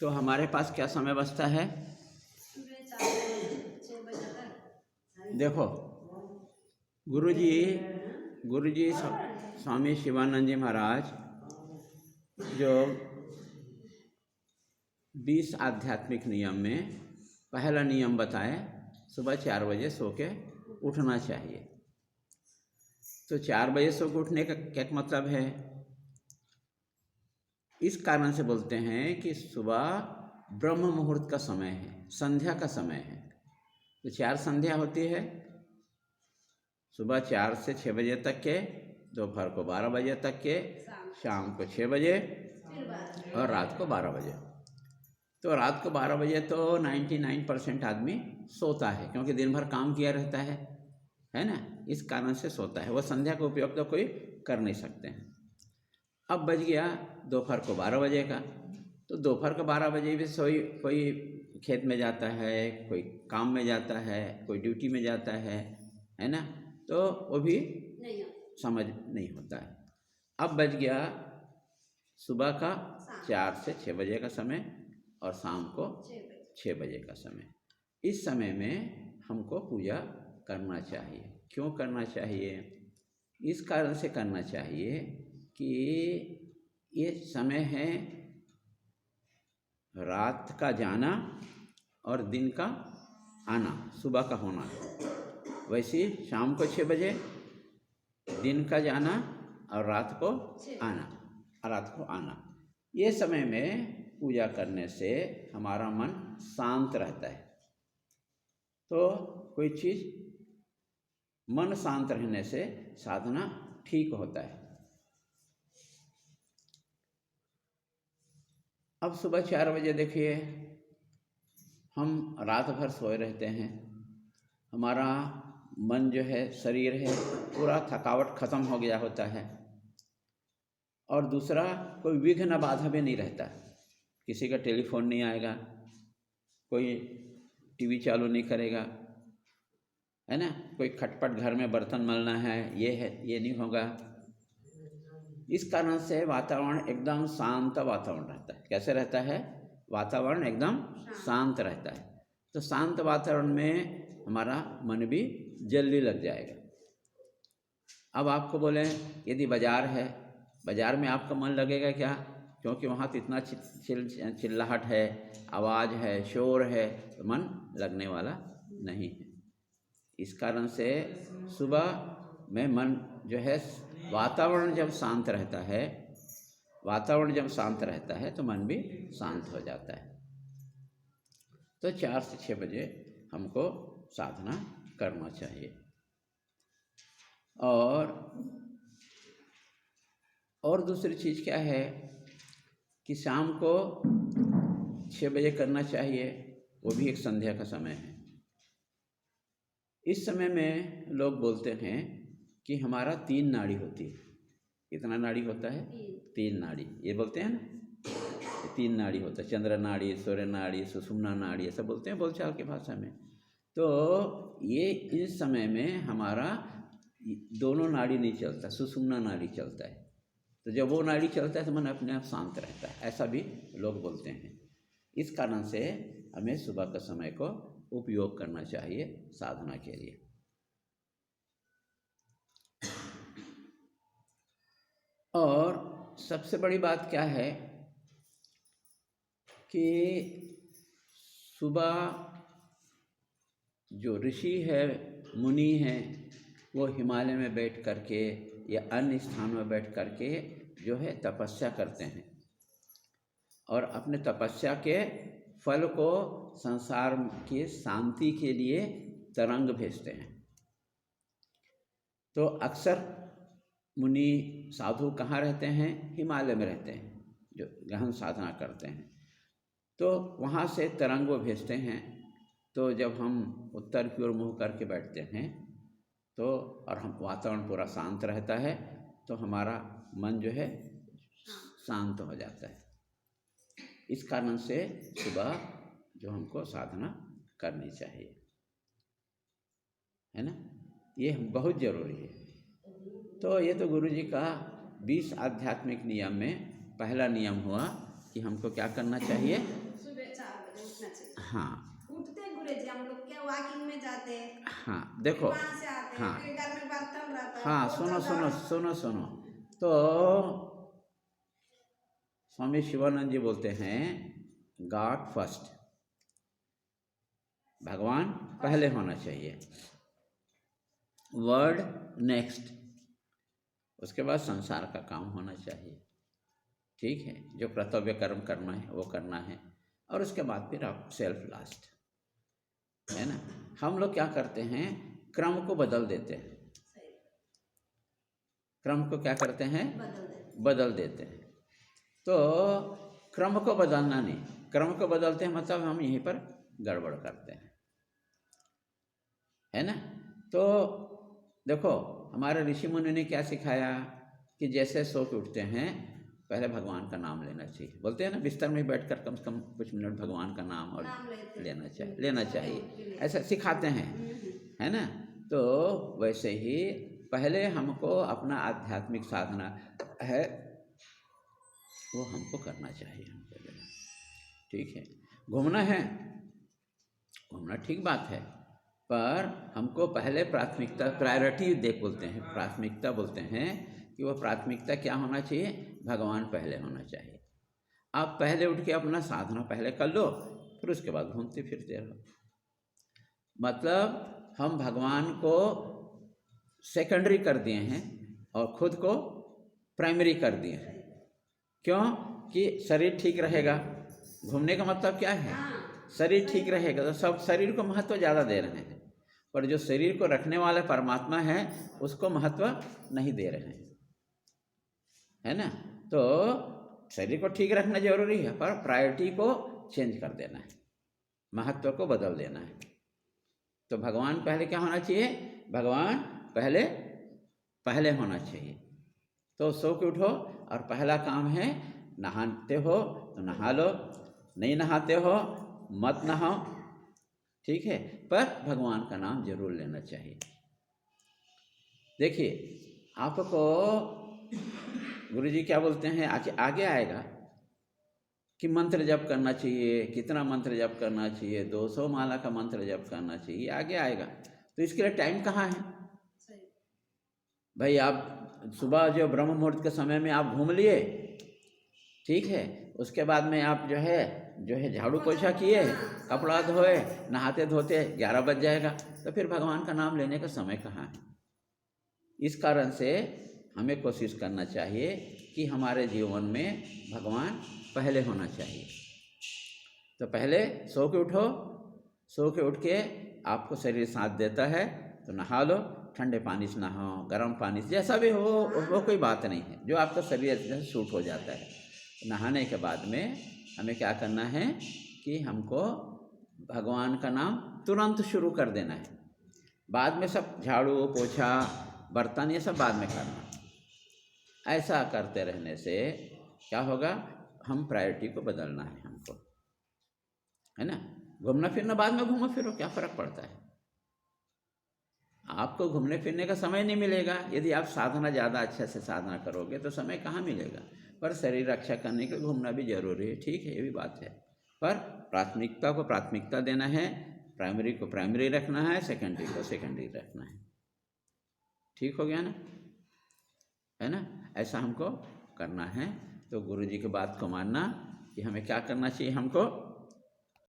तो हमारे पास क्या समय बचता है? देखो गुरुजी स्वामी शिवानंद जी महाराज जो 20 आध्यात्मिक नियम में पहला नियम बताए, सुबह 4 बजे सो के उठना चाहिए। तो 4 बजे सो के उठने का क्या मतलब है? इस कारण से बोलते हैं कि सुबह ब्रह्म मुहूर्त का समय है, संध्या का समय है। तो 4 संध्या होती है, सुबह 4 से 6 बजे तक के, दोपहर को 12 बजे तक के, शाम को 6 बजे और रात को 12 बजे। तो रात को 12 बजे तो 99% आदमी सोता है, क्योंकि दिन भर काम किया रहता है ना, इस कारण से सोता है। वो संध्या का उपयोग तो कोई कर नहीं सकते हैं। अब बज गया दोपहर को 12 बजे का, तो दोपहर को 12 बजे भी कोई खेत में जाता है, कोई काम में जाता है, कोई ड्यूटी में जाता है ना, तो वो भी समझ नहीं होता है। अब बज गया सुबह का 4 से 6 बजे का समय और शाम को 6 बजे का समय। इस समय में हमको पूजा करना चाहिए। क्यों करना चाहिए? इस कारण से करना चाहिए कि ये समय है रात का जाना और दिन का आना, सुबह का होना। वैसे शाम को 6 बजे दिन का जाना और रात को आना। ये समय में पूजा करने से हमारा मन शांत रहता है। तो कोई चीज़ मन शांत रहने से साधना ठीक होता है। अब सुबह 4 बजे देखिए, हम रात भर सोए रहते हैं, हमारा मन जो है, शरीर है, पूरा थकावट ख़त्म हो गया होता है। और दूसरा, कोई विघ्न बाधा भी नहीं रहता, किसी का टेलीफोन नहीं आएगा, कोई टीवी चालू नहीं करेगा, है ना, कोई खटपट घर में बर्तन मलना है, ये नहीं होगा। इस कारण से वातावरण एकदम शांत वातावरण रहता है। कैसे रहता है? वातावरण एकदम शांत रहता है। तो शांत वातावरण में हमारा मन भी जल्दी लग जाएगा। अब आपको बोलें यदि बाज़ार है, बाज़ार में आपका मन लगेगा क्या? क्योंकि वहाँ तो इतना चिल्लाहट है, आवाज़ है, शोर है, तो मन लगने वाला नहीं है। इस कारण से सुबह में मन जो है, वातावरण जब शांत रहता है तो मन भी शांत हो जाता है। तो 4 से 6 बजे हमको साधना करना चाहिए। और दूसरी चीज़ क्या है कि शाम को 6 बजे करना चाहिए, वो भी एक संध्या का समय है। इस समय में लोग बोलते हैं कि हमारा 3 नाड़ी होती है। कितना नाड़ी होता है? 3 नाड़ी। ये बोलते हैं ना, 3 नाड़ी होता है, चंद्र नाड़ी, सूर्य नाड़ी, सुषुम्ना नाड़ी, ऐसा बोलते हैं बोलचाल की भाषा में। तो ये इस समय में हमारा दोनों नाड़ी नहीं चलता, सुषुम्ना नाड़ी चलता है। तो जब वो नाड़ी चलता है तो मन अपने आप शांत रहता है, ऐसा भी लोग बोलते हैं। इस कारण से हमें सुबह का समय को उपयोग करना चाहिए साधना के लिए। और सबसे बड़ी बात क्या है कि सुबह जो ऋषि है, मुनि हैं, वो हिमालय में बैठ करके या अन्य स्थानों में बैठ करके जो है तपस्या करते हैं और अपने तपस्या के फल को संसार की शांति के लिए तरंग भेजते हैं। तो अक्सर मुनि साधु कहाँ रहते हैं? हिमालय में रहते हैं, जो गहन साधना करते हैं। तो वहाँ से तरंग वो भेजते हैं। तो जब हम उत्तर की ओर मुँह करके बैठते हैं तो और हम वातावरण पूरा शांत रहता है, तो हमारा मन जो है शांत हो जाता है। इस कारण से सुबह जो हमको साधना करनी चाहिए, है ना, ये बहुत ज़रूरी है। तो ये तो गुरुजी का 20 आध्यात्मिक नियम में पहला नियम हुआ कि हमको क्या करना चाहिए? हाँ उठते गुरुजी हम लोग क्या वॉकिंग में जाते हैं, हाँ देखो, वहां से आते हैं, हाँ फिर घर में बर्तन रहता है, हाँ, पोछा सुनो सुनो झाड़ू। सुनो सुनो। तो स्वामी शिवानंद जी बोलते हैं गॉड फर्स्ट, भगवान पहले होना चाहिए, वर्ड नेक्स्ट, उसके बाद संसार का काम होना चाहिए। ठीक है, जो कर्तव्य कर्म करना है वो करना है, और उसके बाद फिर आप सेल्फ लास्ट, है ना। हम लोग क्या करते हैं, क्रम को बदल देते हैं, क्रम को क्या करते हैं, बदल देते हैं। तो क्रम को बदलना नहीं, क्रम को बदलते हैं मतलब हम यहीं पर गड़बड़ करते हैं, है ना। तो देखो हमारे ऋषि मुनि ने क्या सिखाया कि जैसे सो के उठते हैं पहले भगवान का नाम लेना चाहिए, बोलते हैं ना बिस्तर में बैठकर कम से कम कुछ मिनट भगवान का नाम और लेना चाहिए, ऐसा सिखाते हैं, है ना। तो वैसे ही पहले हमको अपना आध्यात्मिक साधना है वो हमको करना चाहिए, हमको, ठीक है। घूमना है, घूमना ठीक बात है, पर हमको पहले प्राथमिकता, प्रायोरिटी बोलते हैं, प्राथमिकता बोलते हैं कि वो प्राथमिकता क्या होना चाहिए, भगवान पहले होना चाहिए। आप पहले उठ के अपना साधना पहले कर लो, फिर उसके बाद घूमते फिरते रहो। मतलब हम भगवान को सेकेंडरी कर दिए हैं और खुद को प्राइमरी कर दिए हैं। क्यों? कि शरीर ठीक रहेगा, घूमने का मतलब क्या है, शरीर ठीक रहेगा, तो सब शरीर को महत्व ज़्यादा दे रहे हैं, पर जो शरीर को रखने वाला परमात्मा है उसको महत्व नहीं दे रहे हैं, है ना। तो शरीर को ठीक रखना जरूरी है, पर प्रायोरिटी को चेंज कर देना है, महत्व को बदल देना है। तो भगवान पहले क्या होना चाहिए, भगवान पहले पहले होना चाहिए। तो सो के उठो और पहला काम है, नहाते हो तो नहा लो, नहीं नहाते हो मत नहाओ, ठीक है, पर भगवान का नाम जरूर लेना चाहिए। देखिए आपको गुरुजी क्या बोलते हैं, आगे आएगा कि मंत्र जप करना चाहिए, कितना मंत्र जप करना चाहिए, 200 माला का मंत्र जप करना चाहिए, आगे आएगा। तो इसके लिए टाइम कहाँ है भाई। आप सुबह जो ब्रह्म मुहूर्त के समय में आप घूम लिए, ठीक है, उसके बाद में आप जो है झाड़ू पोछा किए, कपड़ा धोए, नहाते धोते 11 बज जाएगा, तो फिर भगवान का नाम लेने का समय कहाँ है। इस कारण से हमें कोशिश करना चाहिए कि हमारे जीवन में भगवान पहले होना चाहिए। तो पहले सो के उठो, सो के उठ के आपको शरीर साथ देता है तो नहा लो, ठंडे पानी से नहाओ, गर्म पानी से, जैसा भी हो वो कोई बात नहीं है, जो आपका शरीर से सूट हो जाता है। नहाने के बाद में हमें क्या करना है कि हमको भगवान का नाम तुरंत शुरू कर देना है, बाद में सब झाड़ू पोछा बर्तन ये सब बाद में करना। ऐसा करते रहने से क्या होगा, हम प्रायोरिटी को बदलना है हमको, है ना। घूमना फिरना बाद में घूमो फिरो, क्या फर्क पड़ता है। आपको घूमने फिरने का समय नहीं मिलेगा, यदि आप साधना ज़्यादा अच्छे से साधना करोगे तो समय कहाँ मिलेगा, पर शरीर रक्षा करने के लिए घूमना भी जरूरी है, ठीक है, ये भी बात है, पर प्राथमिकता को प्राथमिकता देना है, प्राइमरी को प्राइमरी रखना है, सेकेंडरी को सेकेंडरी रखना है। ठीक हो गया ना, है ना। ऐसा हमको करना है। तो गुरु जी की बात को मानना कि हमें क्या करना चाहिए, हमको